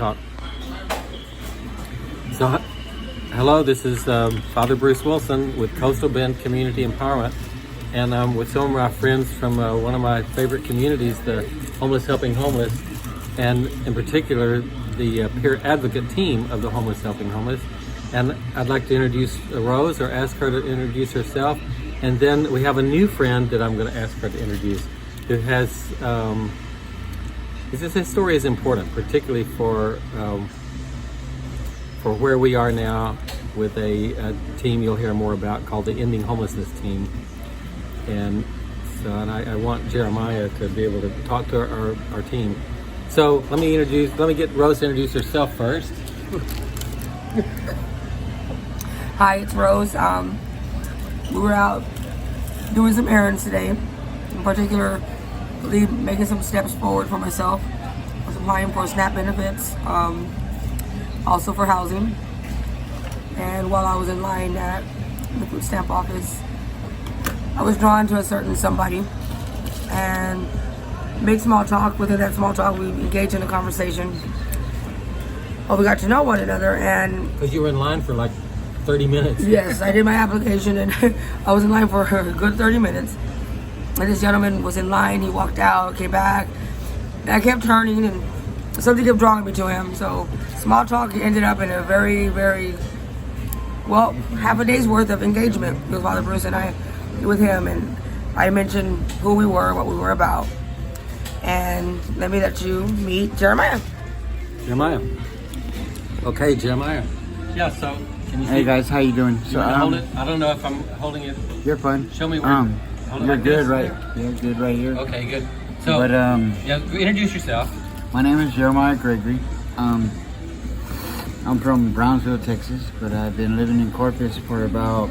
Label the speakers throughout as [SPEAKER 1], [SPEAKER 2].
[SPEAKER 1] Talk. So, hello, this is Father Bruce Wilson with Coastal Bend Community Empowerment, and I'm with some of my friends from one of my favorite communities, the Homeless Helping Homeless, and in particular, the peer advocate team of the Homeless Helping Homeless. And I'd like to introduce Rose, or ask her to introduce herself, and then we have a new friend that I'm going to ask her to introduce, who has his story is important, particularly for where we are now with a team you'll hear more about called the Ending Homelessness Team. And so, I want Jeremiah to be able to talk to our team. So let me get Rose to introduce herself first.
[SPEAKER 2] Hi, it's Rose. We were out doing some errands today, in particular making some steps forward for myself. I was applying for SNAP benefits, also for housing. And while I was in line at the food stamp office, I was drawn to a certain somebody and made small talk. Within that small talk, we engaged in a conversation. Well, we got to know one another, and
[SPEAKER 1] because you were in line for like 30 minutes.
[SPEAKER 2] Yes, I did my application, and I was in line for a good 30 minutes. And this gentleman was in line, he walked out, came back, and I kept turning, and something kept drawing me to him. So small talk ended up in a very, very, well, half a day's worth of engagement with Father Bruce and I, with him. And I mentioned who we were, what we were about. And let me let you meet Jeremiah.
[SPEAKER 1] Jeremiah. Okay, Jeremiah. Yeah, so can you see?
[SPEAKER 3] Hey guys, how you doing?
[SPEAKER 1] So hold it. I don't know if I'm holding it.
[SPEAKER 3] You're fine.
[SPEAKER 1] Show me where.
[SPEAKER 3] You're like good, right? You're good right here.
[SPEAKER 1] Okay, good. So,
[SPEAKER 3] but
[SPEAKER 1] yeah, introduce yourself.
[SPEAKER 3] My name is Jeremiah Gregory. I'm from Brownsville, Texas, but I've been living in Corpus for about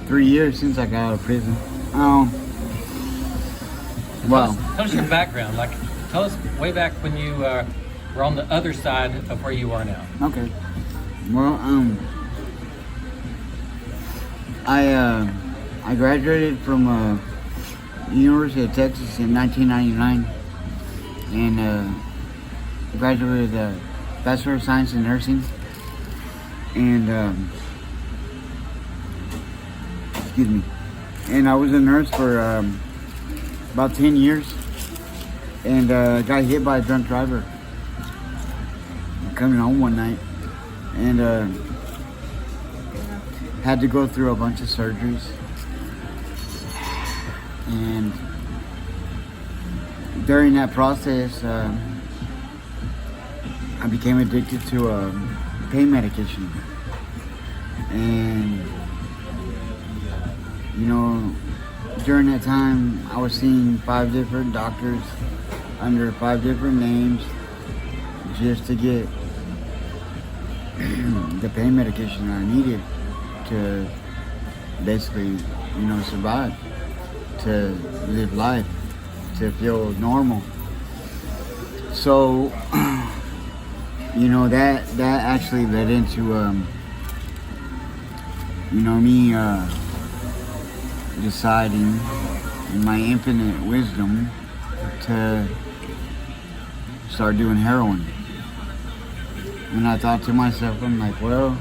[SPEAKER 3] 3 years since I got out of prison.
[SPEAKER 1] Tell us your background. Like, tell us way back when you were on the other side of where you are now.
[SPEAKER 3] Okay. Well, I graduated from University of Texas in 1999, and graduated with a Bachelor of Science in Nursing, and excuse me, and I was a nurse for about 10 years, and got hit by a drunk driver coming home one night, and had to go through a bunch of surgeries. And during that process, I became addicted to pain medication. And, you know, during that time, I was seeing 5 different doctors under 5 different names just to get the pain medication I needed to basically, you know, survive, to live life, to feel normal. So, you know, that actually led into, you know, me deciding in my infinite wisdom to start doing heroin. And I thought to myself, I'm like, well,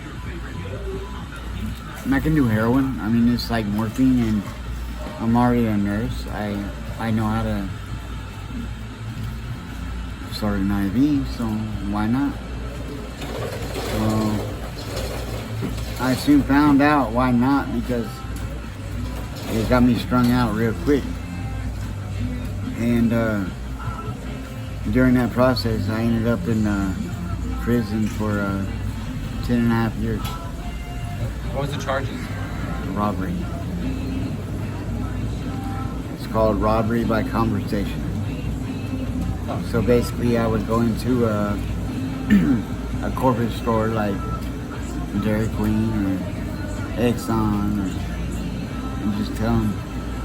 [SPEAKER 3] I can do heroin. I mean, it's like morphine, and I'm already a nurse. I know how to start an IV, so why not? So I soon found out why not, because it got me strung out real quick. And during that process, I ended up in prison for 10 and a half years.
[SPEAKER 1] What was the charges?
[SPEAKER 3] Robbery. It's called robbery by conversation. Oh. So basically, I would go into a corporate store like Dairy Queen or Exxon, and just tell them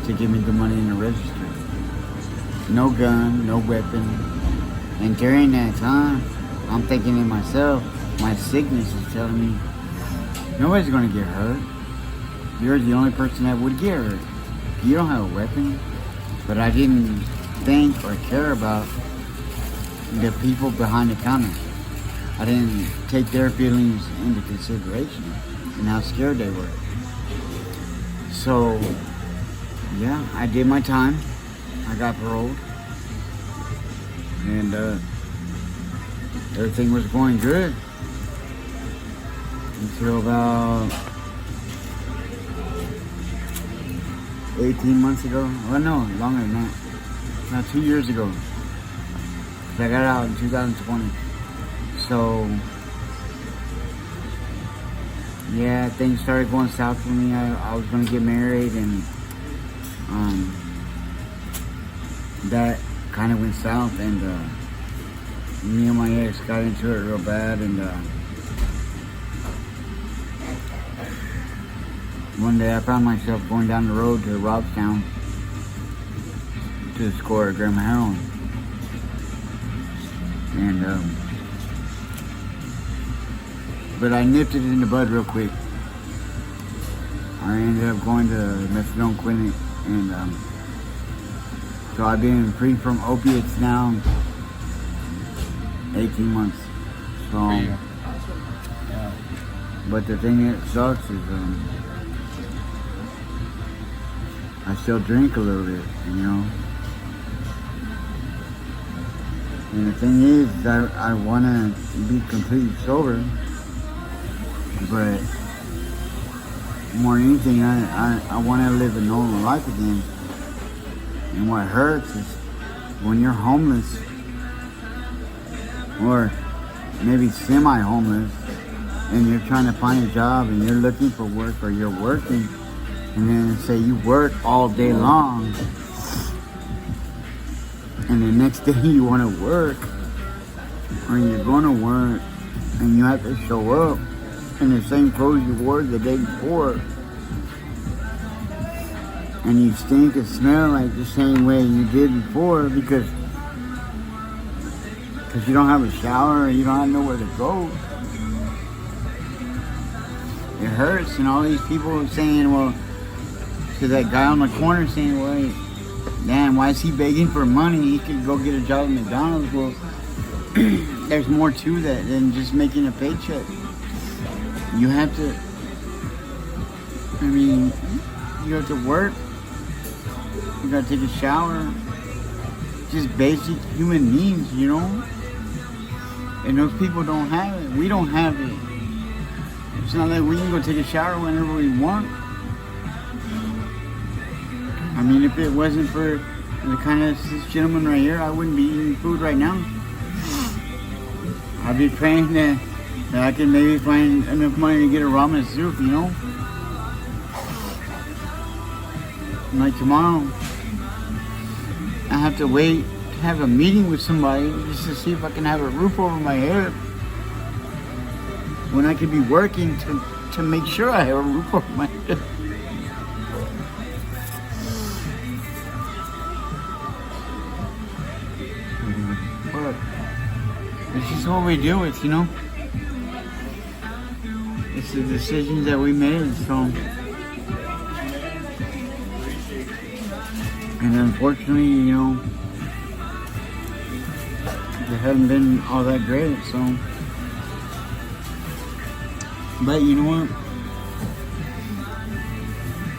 [SPEAKER 3] to give me the money in the register. No gun, no weapon. And during that time, I'm thinking to myself, my sickness is telling me, nobody's gonna get hurt. You're the only person that would get hurt. You don't have a weapon. But I didn't think or care about the people behind the counter. I didn't take their feelings into consideration and how scared they were. So, yeah, I did my time. I got paroled. And everything was going good until about 18 months ago. Well, no, longer than that. About 2 years ago. I got out in 2020. So, yeah, things started going south for me. I was going to get married, and that kind of went south, and me and my ex got into it real bad, and one day I found myself going down the road to Robstown to score a gram of heroin. And but I nipped it in the bud real quick. I ended up going to the methadone clinic, and so I've been free from opiates now 18 months. So,
[SPEAKER 1] Yeah.
[SPEAKER 3] but the thing that sucks is I still drink a little bit, you know. And the thing is that I want to be completely sober, but more than anything, I want to live a normal life again. And what hurts is when you're homeless, or maybe semi-homeless, and you're trying to find a job and you're looking for work, or you're working, and then say you work all day long, and the next day you want to work, or you're going to work, and you have to show up in the same clothes you wore the day before, and you stink and smell like the same way you did before because you don't have a shower, or you don't have nowhere to go. It hurts, and all these people saying, well, to that guy on the corner saying, well, damn, why is he begging for money? He could go get a job at McDonald's. Well, there's more to that than just making a paycheck. You have to, you have to work. You gotta take a shower. Just basic human needs, you know? And those people don't have it. We don't have it. It's not like we can go take a shower whenever we want. If it wasn't for the kind of this gentleman right here, I wouldn't be eating food right now. I'd be praying that I could maybe find enough money to get a ramen soup, you know? Like tomorrow, I have to wait to have a meeting with somebody just to see if I can have a roof over my head, when I could be working to make sure I have a roof over my head. But it's just what we deal with, you know? It's the decisions that we made, so. And unfortunately, you know, it hasn't been all that great, so. But you know what?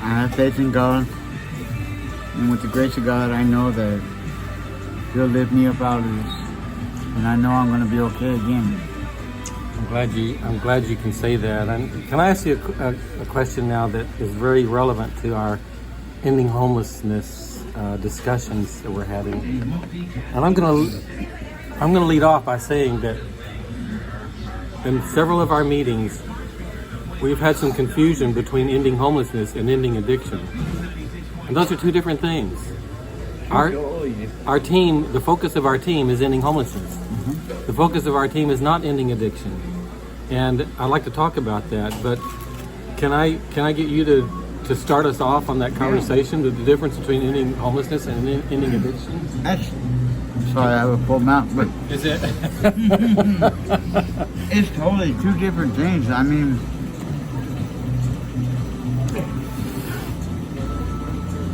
[SPEAKER 3] I have faith in God. And with the grace of God, I know that He'll lift me up out of this. And I know I'm going to be okay again.
[SPEAKER 1] I'm glad you can say that. And can I ask you a question now that is very relevant to our ending homelessness discussions that we're having? And I'm gonna lead off by saying that in several of our meetings, we've had some confusion between ending homelessness and ending addiction, and those are two different things. Our team, the focus of our team is ending homelessness. The focus of our team is not ending addiction, and I'd like to talk about that. But can I get you to start us off on that conversation, the difference between ending homelessness and ending addiction?
[SPEAKER 3] Sorry, I have a full mouth, but
[SPEAKER 1] Is it?
[SPEAKER 3] it's totally two different things.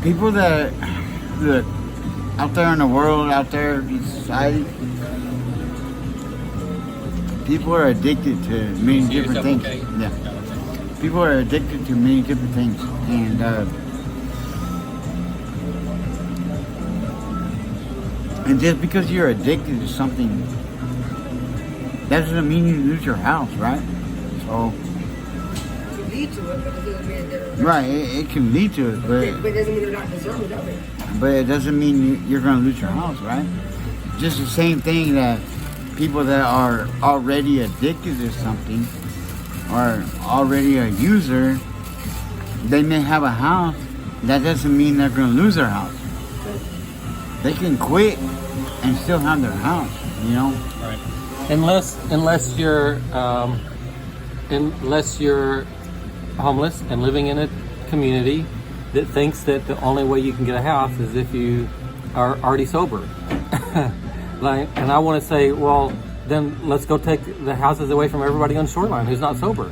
[SPEAKER 3] People that out there in the world, out there in society, people are addicted to many different things.
[SPEAKER 1] Okay.
[SPEAKER 3] Yeah. People are addicted to many different things, and just because you're addicted to something, that doesn't mean you lose your house, right? So,
[SPEAKER 2] You lead to it, but it doesn't mean they're
[SPEAKER 3] right, it can lead to it,
[SPEAKER 2] but it doesn't mean they're not deserving of it.
[SPEAKER 3] but it doesn't mean you're going to lose your house, right? Just the same thing that people that are already addicted to something, or already a user, they may have a house. That doesn't mean they're going to lose their house. They can quit and still have their house, you know?
[SPEAKER 1] Right. Unless you're homeless and living in a community that thinks that the only way you can get a house is if you are already sober. And I want to say, well, then let's go take the houses away from everybody on Shoreline who's not sober.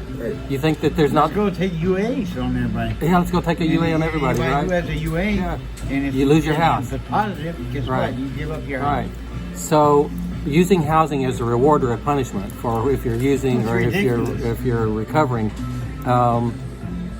[SPEAKER 1] You think that there's
[SPEAKER 3] Let's
[SPEAKER 1] not?
[SPEAKER 3] go take UAs on everybody.
[SPEAKER 1] Yeah, let's go take a UA on everybody, right?
[SPEAKER 3] Who has a UA,
[SPEAKER 1] Yeah.
[SPEAKER 3] and if
[SPEAKER 1] You lose your house.
[SPEAKER 3] If it's positive, guess
[SPEAKER 1] Right.
[SPEAKER 3] what? You give up your
[SPEAKER 1] Right.
[SPEAKER 3] house.
[SPEAKER 1] So using housing as a reward or a punishment for if you're using
[SPEAKER 3] It's
[SPEAKER 1] or
[SPEAKER 3] ridiculous.
[SPEAKER 1] if you're recovering,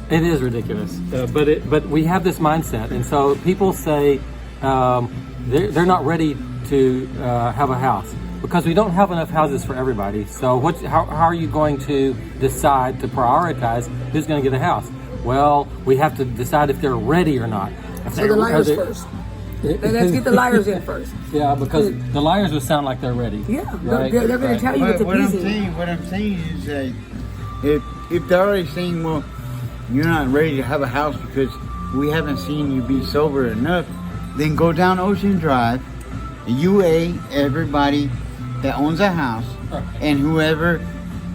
[SPEAKER 1] it is ridiculous. But we have this mindset, and so people say they're not ready to have a house because we don't have enough houses for everybody. So how are you going to decide to prioritize who's going to get a house? Well, we have to decide if they're ready or not.
[SPEAKER 2] So the liars first. Let's get the liars in first.
[SPEAKER 1] Yeah, because the liars would sound like they're ready.
[SPEAKER 2] Yeah,
[SPEAKER 1] Right.
[SPEAKER 2] they're going to tell you it's a
[SPEAKER 3] What I'm
[SPEAKER 2] busy.
[SPEAKER 3] saying is that if they're already saying, well, you're not ready to have a house because we haven't seen you be sober enough, then go down Ocean Drive, UA everybody that owns a house, and whoever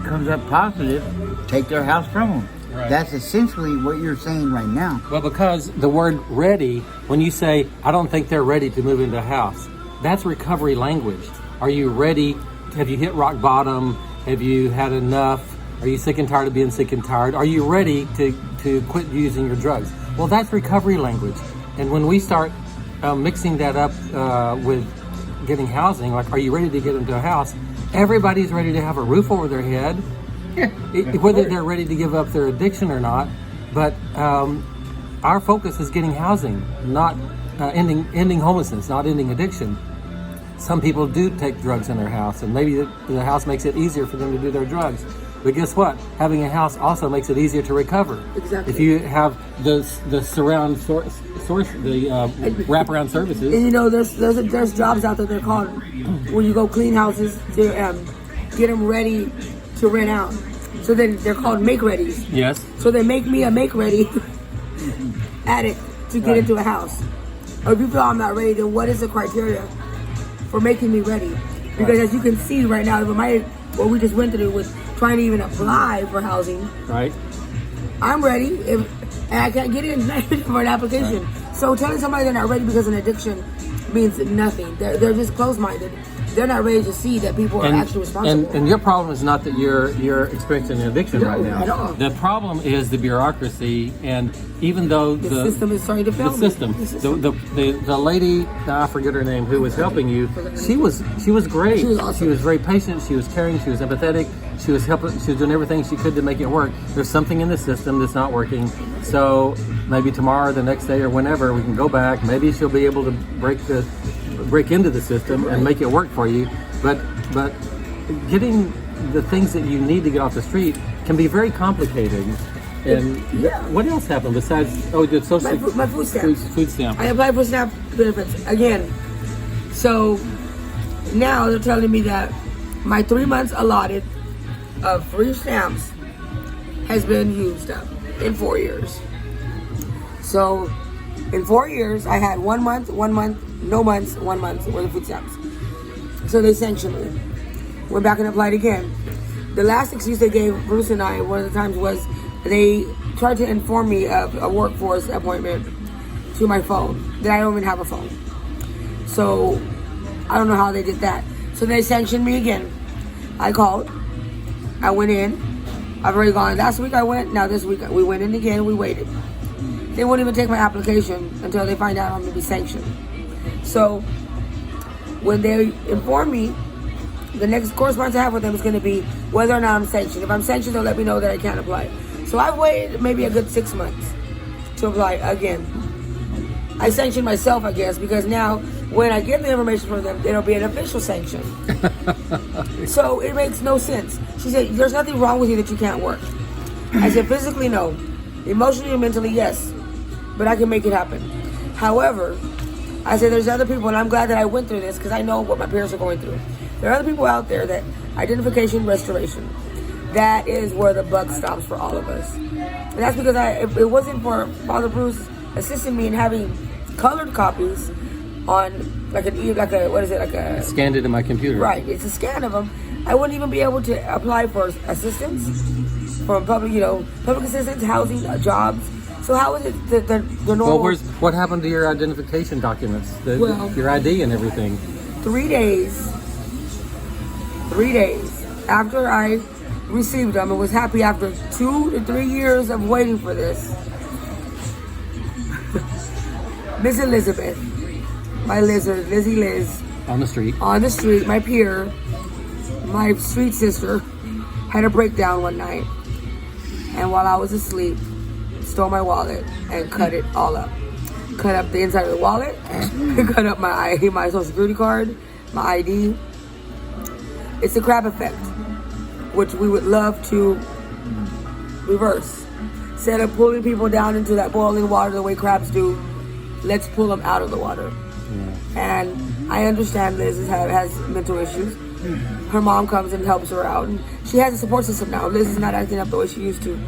[SPEAKER 3] comes up positive, take their house from them.
[SPEAKER 1] Right.
[SPEAKER 3] That's essentially what you're saying right now.
[SPEAKER 1] Well, because the word ready, when you say, I don't think they're ready to move into a house, that's recovery language. Are you ready? Have you hit rock bottom? Have you had enough? Are you sick and tired of being sick and tired? Are you ready to quit using your drugs? Well, that's recovery language. And when we start mixing that up with getting housing, like, are you ready to get into a house? Everybody's ready to have a roof over their head. Whether they're ready to give up their addiction or not, but our focus is getting housing, not ending homelessness, not ending addiction. Some people do take drugs in their house, and maybe the house makes it easier for them to do their drugs. But guess what? Having a house also makes it easier to recover.
[SPEAKER 2] Exactly.
[SPEAKER 1] If you have the surround source, the wraparound services.
[SPEAKER 2] And you know, there's jobs out there they're called where you go clean houses to get them ready to rent out. So then they're called make readies.
[SPEAKER 1] Yes.
[SPEAKER 2] So they make me a make ready addict to get into a house. Or if you feel I'm not ready, then what is the criteria for making me ready? Because as you can see right now, what we just went through was trying to even apply for housing.
[SPEAKER 1] Right.
[SPEAKER 2] I'm ready, and I can't get in for an application.
[SPEAKER 1] Right.
[SPEAKER 2] So telling somebody they're not ready because of an addiction means nothing. They're just closed-minded. They're not ready to see that people are actually responsible.
[SPEAKER 1] And your problem is not that you're experiencing an addiction
[SPEAKER 2] No,
[SPEAKER 1] right now.
[SPEAKER 2] at all.
[SPEAKER 1] The problem is the bureaucracy, and even though
[SPEAKER 2] the system is starting to fail
[SPEAKER 1] the
[SPEAKER 2] me.
[SPEAKER 1] system,
[SPEAKER 2] The system.
[SPEAKER 1] the lady, I forget her name, who was helping you, she was great.
[SPEAKER 2] She was awesome.
[SPEAKER 1] She was very patient. She was caring. She was empathetic. She was helping. She was doing everything she could to make it work. There's something in the system that's not working. So maybe tomorrow, or the next day, or whenever we can go back. Maybe she'll be able to break into the system and make it work for you. But getting the things that you need to get off the street can be very complicated. And
[SPEAKER 2] Yeah.
[SPEAKER 1] what else happened besides the social
[SPEAKER 2] My food stamps.
[SPEAKER 1] food stamp?
[SPEAKER 2] I applied for SNAP benefits again. So now they're telling me that my 3 months allotted of free stamps has been used up in 4 years. So in 4 years, I had 1 month, no months, 1 month worth of food stamps. So they sanctioned me. Went back and applied again. The last excuse they gave Bruce and I one of the times was they tried to inform me of a workforce appointment to my phone, that I don't even have a phone. So I don't know how they did that. So they sanctioned me again. I called. I went in. I've already gone. Last week I went. Now this week we went in again. We waited. They won't even take my application until they find out I'm going to be sanctioned. So when they informed me the next correspondence I have with them is going to be whether or not I'm sanctioned. If I'm sanctioned, they'll let me know that I can't apply. So I've waited maybe a good 6 months to apply again. I sanctioned myself, I guess, because now when I get the information from them, it'll be an official sanction. So it makes no sense. She said, there's nothing wrong with you that you can't work. I said, physically, no. Emotionally and mentally, yes. But I can make it happen. However, I said, there's other people, and I'm glad that I went through this because I know what my parents are going through. There are other people out there that identification restoration, that is where the buck stops for all of us. And that's because if it wasn't for Father Bruce assisting me in having colored copies on like a
[SPEAKER 1] Scanned it in my computer.
[SPEAKER 2] right, it's a scan of them, I wouldn't even be able to apply for assistance from public assistance, housing, jobs. So how is it the normal?
[SPEAKER 1] Well, what happened to your identification documents, your ID and everything?
[SPEAKER 2] 3 days after I received them and was happy after 2 to 3 years of waiting for this. Miss Elizabeth, my lizard, Lizzie Liz,
[SPEAKER 1] On the street, my
[SPEAKER 2] peer, my street sister, had a breakdown one night, and while I was asleep, stole my wallet and cut it all up. Cut up the inside of the wallet, cut up my social security card, my ID. It's the crab effect, which we would love to reverse. Instead of pulling people down into that boiling water the way crabs do, let's pull them out of the water. Yeah. And I understand Liz has mental issues. Her mom comes and helps her out, and she has a support system now. Liz is not acting up the way she used to.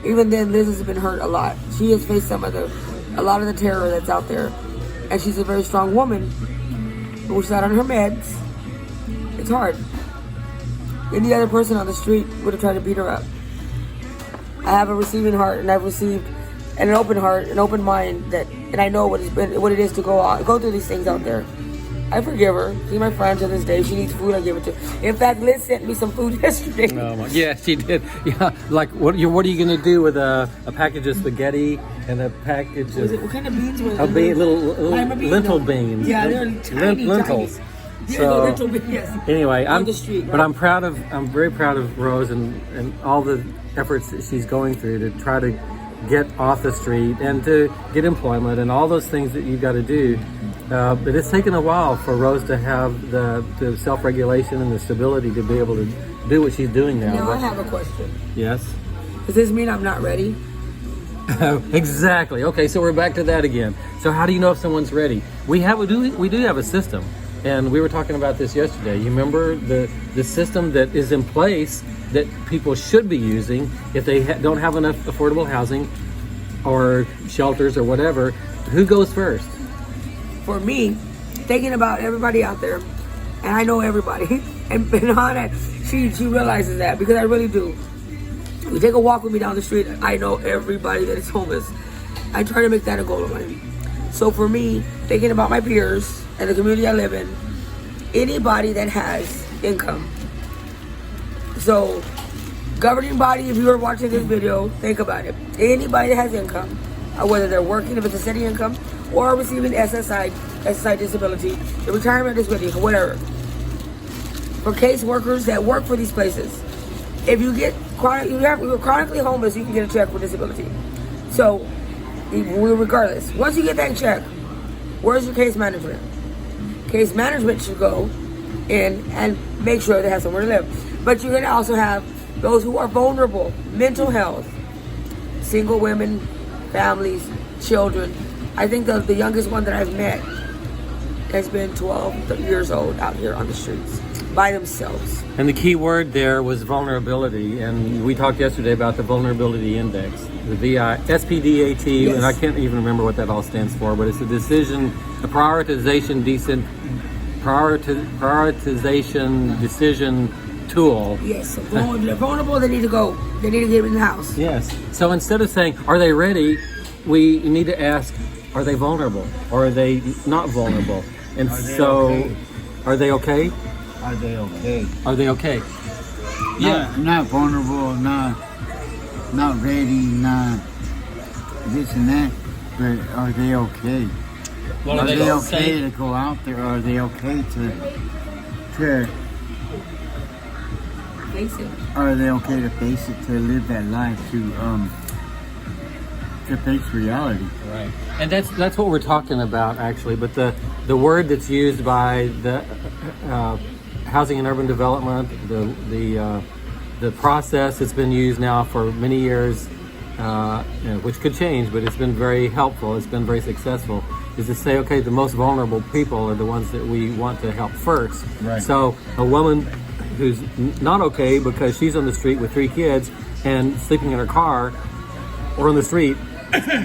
[SPEAKER 2] Even then, Liz has been hurt a lot. She has faced a lot of the terror that's out there, and she's a very strong woman. But when she's not on her meds, it's hard. Any other person on the street would have tried to beat her up. I have a receiving heart, and I've received an open heart, an open mind, and I know what it is to go through these things out there. I forgive her. She's my friend to this day. She needs food, I give it to her. In fact, Liz sent me some food yesterday.
[SPEAKER 1] Yeah, she did. Yeah, like what are you gonna do with a package of spaghetti and a package of
[SPEAKER 2] what kind of beans were they?
[SPEAKER 1] little lentil beans.
[SPEAKER 2] Yeah, they're tiny,
[SPEAKER 1] lentils.
[SPEAKER 2] Tiny.
[SPEAKER 1] So
[SPEAKER 2] Yes.
[SPEAKER 1] anyway,
[SPEAKER 2] on the street, right?
[SPEAKER 1] But I'm very proud of Rose and all the efforts that she's going through to try to get off the street and to get employment and all those things that you've got to do. But it's taken a while for Rose to have the self-regulation and the stability to be able to do what she's doing now.
[SPEAKER 2] Now I have a question.
[SPEAKER 1] Yes.
[SPEAKER 2] Does this mean I'm not ready?
[SPEAKER 1] Exactly. Okay, so we're back to that again. So how do you know if someone's ready? We do have a system, and we were talking about this yesterday. You remember the system that is in place that people should be using if they don't have enough affordable housing or shelters or whatever. Who goes first?
[SPEAKER 2] For me, thinking about everybody out there, and I know everybody, and Hannah, she realizes that, because I really do. You take a walk with me down the street, I know everybody that is homeless. I try to make that a goal of mine. So for me, thinking about my peers and the community I live in, anybody that has income. So, governing body, if you are watching this video, think about it. Anybody that has income, whether they're working, if it's a steady income, or receiving SSI disability, the retirement disability, whatever. For case workers that work for these places, if you get you're chronically homeless, you can get a check for disability. So, regardless, once you get that check, where's your case management? Case management should go in and make sure they have somewhere to live. But you're going to also have those who are vulnerable, mental health, single women, families, children. I think the youngest one that I've met has been 12 years old out here on the streets by themselves.
[SPEAKER 1] And the key word there was vulnerability, and we talked yesterday about the vulnerability index, the SPDAT,
[SPEAKER 2] Yes.
[SPEAKER 1] And I can't even remember what that all stands for, but it's a prioritization decision tool.
[SPEAKER 2] Yes, so they're vulnerable, they need to go. They need to get in the house.
[SPEAKER 1] Yes. So instead of saying, are they ready, we need to ask, are they vulnerable? Or are they not vulnerable? And are they okay?
[SPEAKER 3] Are they okay?
[SPEAKER 1] Are they okay? Yeah.
[SPEAKER 3] Not vulnerable, not ready, not this and that, but are they okay?
[SPEAKER 1] Well,
[SPEAKER 3] are they okay to go out there? Are they okay to
[SPEAKER 2] face it.
[SPEAKER 3] Are they okay to face it, to live that life, to face reality?
[SPEAKER 1] Right, and that's what we're talking about actually. But the word that's used by the Housing and Urban Development, the process that's been used now for many years, which could change, but it's been very helpful. It's been very successful. Is to say, okay, the most vulnerable people are the ones that we want to help first.
[SPEAKER 3] Right.
[SPEAKER 1] So a woman who's not okay because she's on the street with 3 kids and sleeping in her car or on the street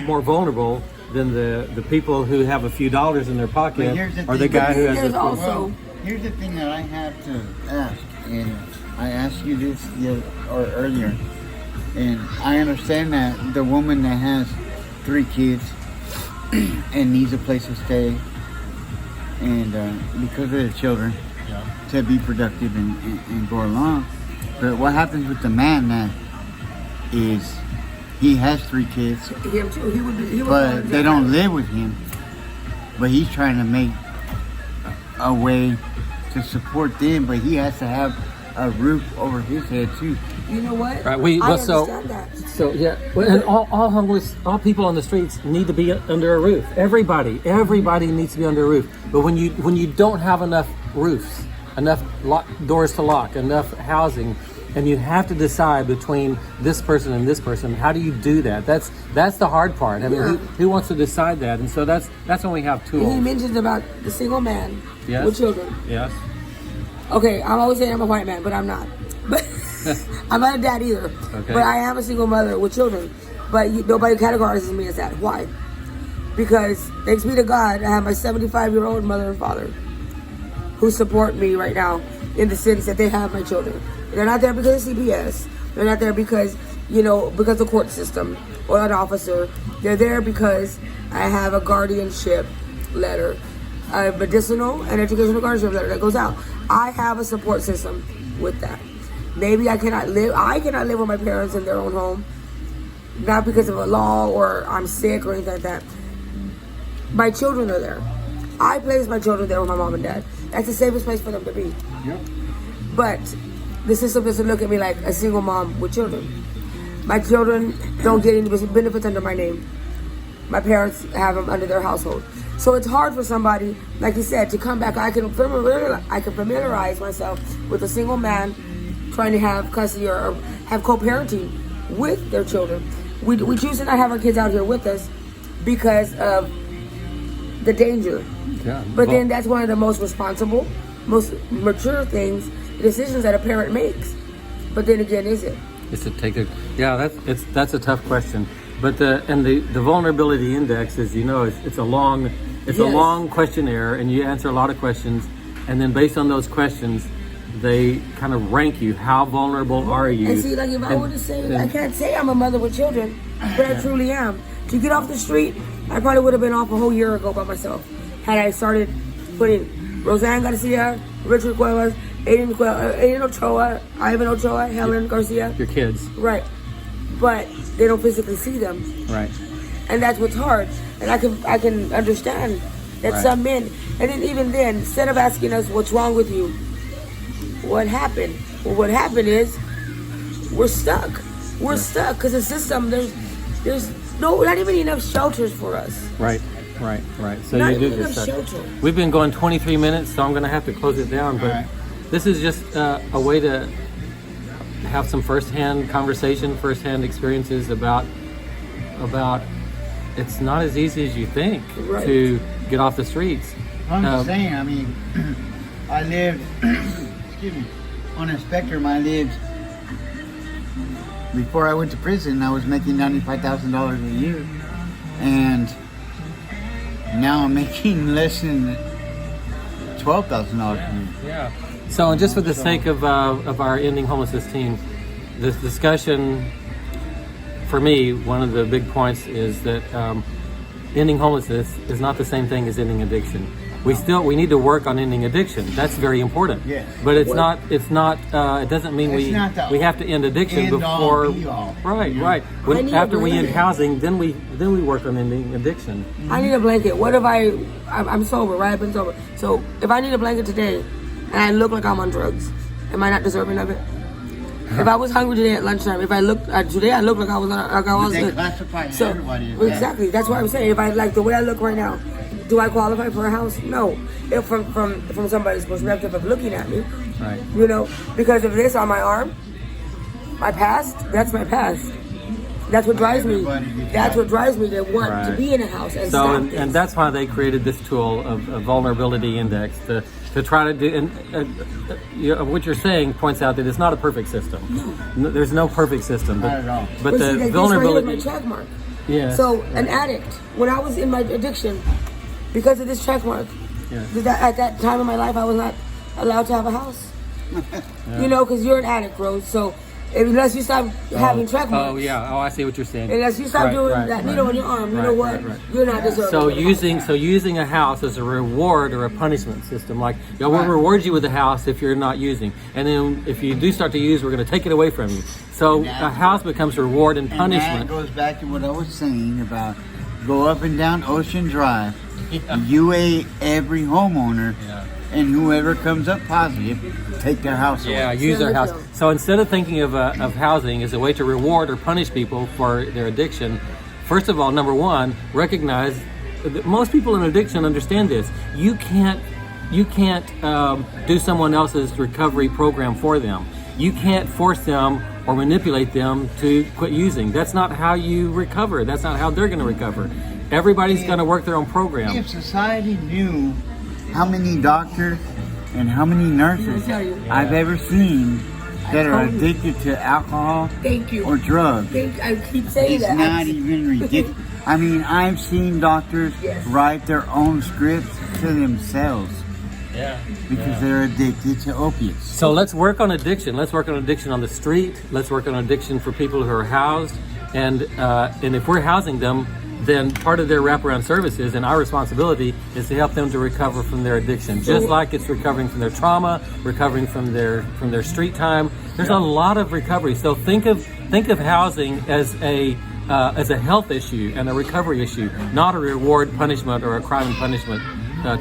[SPEAKER 1] more vulnerable than the people who have a few dollars in their pocket or the guy who has
[SPEAKER 2] There's
[SPEAKER 1] a
[SPEAKER 2] also
[SPEAKER 3] Here's the thing that I have to ask, and I asked you this earlier, and I understand that the woman that has 3 kids and needs a place to stay, and because of the children, to be productive and go along. But what happens with the man that he has 3 kids,
[SPEAKER 2] him too. He would
[SPEAKER 3] but they don't live with him, but he's trying to make a way to support them, but he has to have a roof over his head too.
[SPEAKER 2] You know what?
[SPEAKER 1] Right.
[SPEAKER 2] I understand that.
[SPEAKER 1] So yeah, and all homeless, all people on the streets need to be under a roof. Everybody needs to be under a roof. But when you don't have enough roofs, enough doors to lock, enough housing, and you have to decide between this person and this person, how do you do that? That's the hard part. I mean, who wants to decide that? And so that's when we have tools.
[SPEAKER 2] And he mentions about the single man with children.
[SPEAKER 1] Yes.
[SPEAKER 2] Okay, I'm always saying I'm a white man, but I'm not. But I'm not a dad either.
[SPEAKER 1] Okay.
[SPEAKER 2] But I am a single mother with children. But nobody categorizes me as that. Why? Because thanks be to God, I have my 75-year-old mother and father who support me right now in the sense that they have my children. They're not there because of CPS. They're not there because, because of the court system or an officer. They're there because I have a guardianship letter, a medicinal and educational guardianship letter that goes out. I have a support system with that. Maybe I cannot live with my parents in their own home, not because of a law or I'm sick or anything like that. My children are there. I place my children there with my mom and dad. That's the safest place for them to be.
[SPEAKER 3] Yep.
[SPEAKER 2] But the system doesn't look at me like a single mom with children. My children don't get any benefits under my name. My parents have them under their household. So it's hard for somebody, like you said, to come back. I can familiarize myself with a single man trying to have custody or have co-parenting with their children. We choose to not have our kids out here with us because of the danger.
[SPEAKER 1] Yeah.
[SPEAKER 2] But then that's one of the most responsible, most mature decisions that a parent makes. But then again, is it?
[SPEAKER 1] It's to take a that's a tough question. But the vulnerability index, as you know, it's a long questionnaire, and you answer a lot of questions, and then based on those questions, they kind of rank you. How vulnerable are you?
[SPEAKER 2] And see, like if I were to say, I can't say I'm a mother with children, but I truly am. To get off the street, I probably would have been off a whole year ago by myself. Had I started putting Roseanne Garcia, Richard Cuevas, Aiden Ochoa, Ivan Ochoa, Helen Garcia.
[SPEAKER 1] Your kids.
[SPEAKER 2] Right. But they don't physically see them.
[SPEAKER 1] Right.
[SPEAKER 2] And that's what's hard. And I can understand that some men, and then even then, instead of asking us what's wrong with you, what happened? Well, what happened is we're stuck. We're stuck because the system, there's not even enough shelters for us.
[SPEAKER 1] Right. So
[SPEAKER 2] Not
[SPEAKER 1] you do
[SPEAKER 2] even
[SPEAKER 1] this
[SPEAKER 2] enough
[SPEAKER 1] stuff.
[SPEAKER 2] shelter.
[SPEAKER 1] We've been going 23 minutes, so I'm going to have to close it down. But this is just a way to have some firsthand conversation, firsthand experiences about it's not as easy as you think to get off the streets.
[SPEAKER 3] I'm just saying, I mean, I lived, on a spectrum. I lived, before I went to prison, I was making $95,000 a year. And now I'm making less than $12,000 a year.
[SPEAKER 1] Yeah. So, and just for the sake of our ending homelessness team, this discussion, for me, one of the big points is that ending homelessness is not the same thing as ending addiction. We need to work on ending addiction. That's very important.
[SPEAKER 3] Yes.
[SPEAKER 1] But it doesn't mean we have to end addiction before. Right. After we end housing, then we work on ending addiction.
[SPEAKER 2] I need a blanket. What if I'm sober, right? I've been sober. So if I need a blanket today and I look like I'm on drugs, am I not deserving of it? If I was hungry today at lunchtime, if I looked today, I looked like I was
[SPEAKER 3] They classify
[SPEAKER 2] so
[SPEAKER 3] everybody as that.
[SPEAKER 2] exactly. That's what I'm saying. If I like the way I look right now, do I qualify for a house? No. If from somebody's perspective of looking at me,
[SPEAKER 1] Right.
[SPEAKER 2] you know, because of this on my arm, my past. That's my past. That's what drives me. That's what drives me to want to
[SPEAKER 1] Right.
[SPEAKER 2] be in a house and
[SPEAKER 1] So,
[SPEAKER 2] stop
[SPEAKER 1] and
[SPEAKER 2] this.
[SPEAKER 1] that's why they created this tool of a vulnerability index to try to do. And what you're saying points out that it's not a perfect system. No, there's no perfect system.
[SPEAKER 3] Not at all.
[SPEAKER 1] But
[SPEAKER 2] see,
[SPEAKER 1] the
[SPEAKER 2] like, this
[SPEAKER 1] vulnerability.
[SPEAKER 2] right here is my check mark.
[SPEAKER 1] Yeah.
[SPEAKER 2] So an addict, when I was in my addiction, because of this check mark, at that time in my life, I was not allowed to have a house. You know, because you're an addict, Rose. So unless you stop having check marks.
[SPEAKER 1] Oh yeah. Oh, I see what you're saying.
[SPEAKER 2] Unless you stop doing
[SPEAKER 1] right,
[SPEAKER 2] that
[SPEAKER 1] right.
[SPEAKER 2] needle on your arm, you
[SPEAKER 1] Right,
[SPEAKER 2] know what?
[SPEAKER 1] right.
[SPEAKER 2] You're not deserving.
[SPEAKER 1] So
[SPEAKER 2] of a house.
[SPEAKER 1] using a house as a reward or a punishment system, like we'll reward you with a house if you're not using, and then if you do start to use, we're going to take it away from you. So a house becomes reward and
[SPEAKER 3] And
[SPEAKER 1] punishment.
[SPEAKER 3] that goes back to what I was saying about go up and down Ocean Drive. You every homeowner and whoever comes up positive, take their house away.
[SPEAKER 1] Yeah, use their house. So instead of thinking of housing as a way to reward or punish people for their addiction, first of all, number one, recognize that most people in addiction understand this. You can't do someone else's recovery program for them. You can't force them or manipulate them to quit using. That's not how you recover. That's not how they're going to recover. Everybody's going to work their own program.
[SPEAKER 3] If society knew how many doctors and how many nurses I've ever seen that are addicted to alcohol
[SPEAKER 2] Thank you.
[SPEAKER 3] or drugs,
[SPEAKER 2] I keep saying
[SPEAKER 3] it's
[SPEAKER 2] that.
[SPEAKER 3] not even ridiculous. I mean, I've seen doctors
[SPEAKER 2] Yes.
[SPEAKER 3] write their own scripts to themselves
[SPEAKER 1] Yeah.
[SPEAKER 3] because they're addicted to opiates.
[SPEAKER 1] So let's work on addiction. Let's work on addiction on the street. Let's work on addiction for people who are housed. And if we're housing them, then part of their wraparound services and our responsibility is to help them to recover from their addiction. Just like it's recovering from their trauma, recovering from their street time. There's a lot of recovery. So think of housing as a health issue and a recovery issue, not a reward, punishment, or a crime and punishment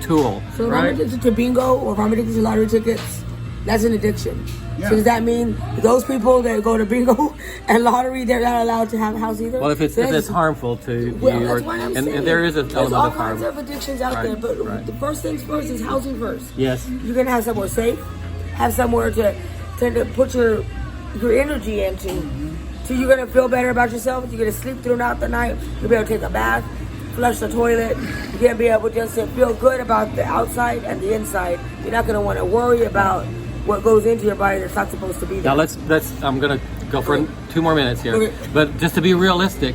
[SPEAKER 1] tool.
[SPEAKER 2] So if I'm addicted to bingo or if I'm addicted to lottery tickets, that's an addiction.
[SPEAKER 3] Yeah.
[SPEAKER 2] So does that mean those people that go to bingo and lottery, they're not allowed to have a house either?
[SPEAKER 1] Well, if it's
[SPEAKER 2] So
[SPEAKER 1] harmful to
[SPEAKER 2] well,
[SPEAKER 1] you,
[SPEAKER 2] that's what I'm saying.
[SPEAKER 1] and there is an
[SPEAKER 2] There's
[SPEAKER 1] element
[SPEAKER 2] all
[SPEAKER 1] of harm.
[SPEAKER 2] kinds of addictions out
[SPEAKER 1] Right,
[SPEAKER 2] there, but
[SPEAKER 1] right.
[SPEAKER 2] the first things first is housing first.
[SPEAKER 1] Yes.
[SPEAKER 2] You're gonna have somewhere safe, have somewhere to put your energy into. So you're gonna feel better about yourself. You're gonna sleep throughout the night. You'll be able to take a bath, flush the toilet. You're gonna be able just to feel good about the outside and the inside. You're not gonna want to worry about what goes into your body that's not supposed to be there.
[SPEAKER 1] Now let's. I'm gonna go for 2 more minutes here.
[SPEAKER 2] Okay.
[SPEAKER 1] But just to be realistic,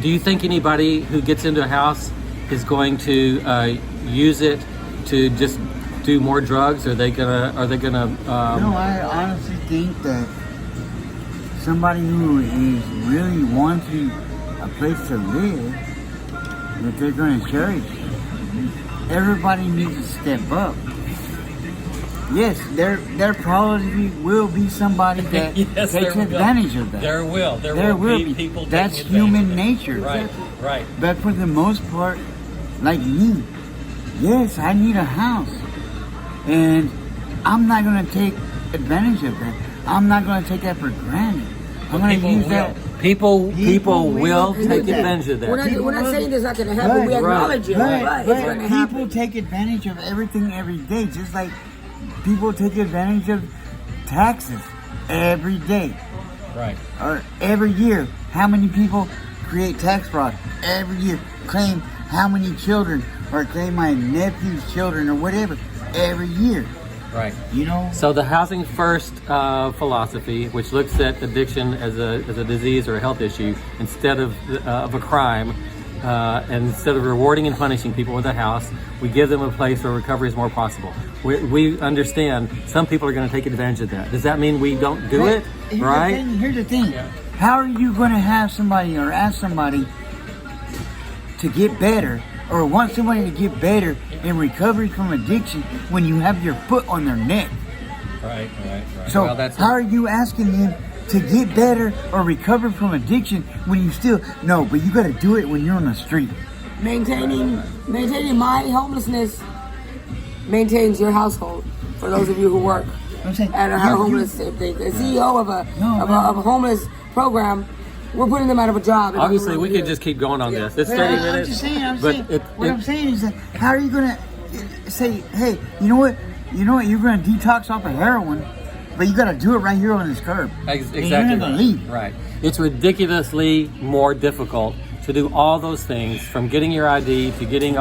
[SPEAKER 1] do you think anybody who gets into a house is going to use it to just do more drugs? Are they gonna?
[SPEAKER 3] No, I honestly think that somebody who is really wanting a place to live, that they're going to cherish. Everybody needs to step up. Yes, there probably will be somebody that
[SPEAKER 1] Yes,
[SPEAKER 3] takes
[SPEAKER 1] there will.
[SPEAKER 3] advantage of that.
[SPEAKER 1] There will
[SPEAKER 3] be
[SPEAKER 1] people.
[SPEAKER 3] That's
[SPEAKER 1] taking advantage
[SPEAKER 3] human
[SPEAKER 1] of it.
[SPEAKER 3] nature.
[SPEAKER 1] Right. Right.
[SPEAKER 3] But for the most part, like me, yes, I need a house. And I'm not going to take advantage of that. I'm not going to take that for granted. I'm going to use that.
[SPEAKER 1] People will
[SPEAKER 3] do
[SPEAKER 1] take
[SPEAKER 3] that.
[SPEAKER 1] advantage of that.
[SPEAKER 2] We're not saying it's not going to happen. We acknowledge it, but it's going to
[SPEAKER 3] people
[SPEAKER 2] happen.
[SPEAKER 3] take advantage of everything every day, just like people take advantage of taxes every day
[SPEAKER 1] Right.
[SPEAKER 3] or every year. How many people create tax fraud every year? Claim how many children or claim my nephew's children or whatever every year.
[SPEAKER 1] Right.
[SPEAKER 3] You know?
[SPEAKER 1] So the housing first philosophy, which looks at addiction as a disease or a health issue instead of a crime, and instead of rewarding and punishing people with a house, we give them a place where recovery is more possible. We understand some people are going to take advantage of that. Does that mean we don't do it? Right?
[SPEAKER 3] Here's the thing. How are you going to have somebody or ask somebody to get better or want somebody to get better in recovery from addiction when you have your foot on their neck?
[SPEAKER 1] Right.
[SPEAKER 3] So how are you asking them to get better or recover from addiction when you still no? But you got to do it when you're on the street.
[SPEAKER 2] Maintaining my homelessness maintains your household. For those of you who work,
[SPEAKER 3] I'm saying,
[SPEAKER 2] at a homeless thing. The CEO of a homeless program, we're putting them out of a job.
[SPEAKER 1] Obviously, we could just keep going on this. It's 30 minutes.
[SPEAKER 3] I'm saying, I'm saying is that how are you gonna say, hey, you know what, you're gonna detox off of heroin, but you gotta do it right here on this curb.
[SPEAKER 1] Exactly.
[SPEAKER 3] And you're not gonna leave.
[SPEAKER 1] Right. It's ridiculously more difficult to do all those things, from getting your ID to getting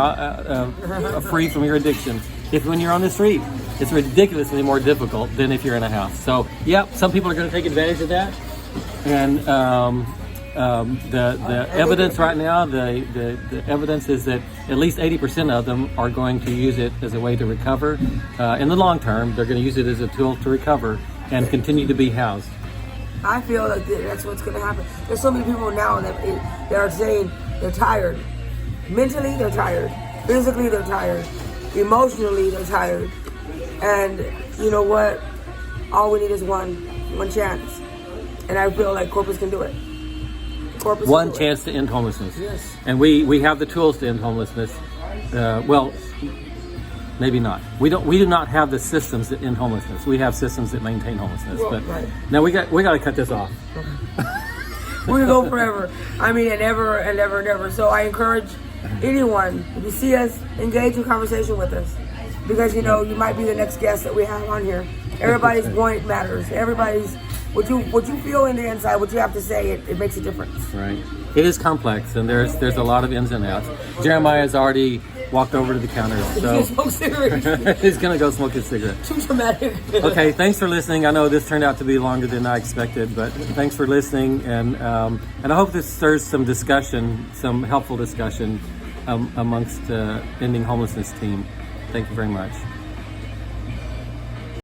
[SPEAKER 1] free from your addiction. If when you're on the street, it's ridiculously more difficult than if you're in a house. So, yeah, some people are going to take advantage of that. And the evidence right now, the evidence is that at least 80% of them are going to use it as a way to recover. In the long term, they're going to use it as a tool to recover and continue to be housed.
[SPEAKER 2] I feel like that's what's going to happen. There's so many people now that are saying they're tired. Mentally, they're tired. Physically, they're tired. Emotionally, they're tired. And you know what? All we need is one chance. And I feel like Corpus can do it. Corpus
[SPEAKER 1] One chance to end homelessness.
[SPEAKER 2] Yes.
[SPEAKER 1] And we have the tools to end homelessness. Well, maybe not. We do not have the systems that end homelessness. We have systems that maintain homelessness.
[SPEAKER 2] Well,
[SPEAKER 1] but
[SPEAKER 2] right.
[SPEAKER 1] now we got to cut this off.
[SPEAKER 2] We're gonna go forever. I mean, and ever and ever and ever. So I encourage anyone, if you see us, engage in conversation with us, because you might be the next guest that we have on here. Everybody's point matters. Everybody's what you feel in the inside, what you have to say, it makes a difference.
[SPEAKER 1] Right. It is complex, and there's a lot of ins and outs. Jeremiah's already walked over to the counter, so he's gonna go smoke his cigarette.
[SPEAKER 2] Too dramatic.
[SPEAKER 1] Okay, thanks for listening. I know this turned out to be longer than I expected, but thanks for listening, and I hope this stirs some discussion, some helpful discussion amongst ending homelessness team. Thank you very much.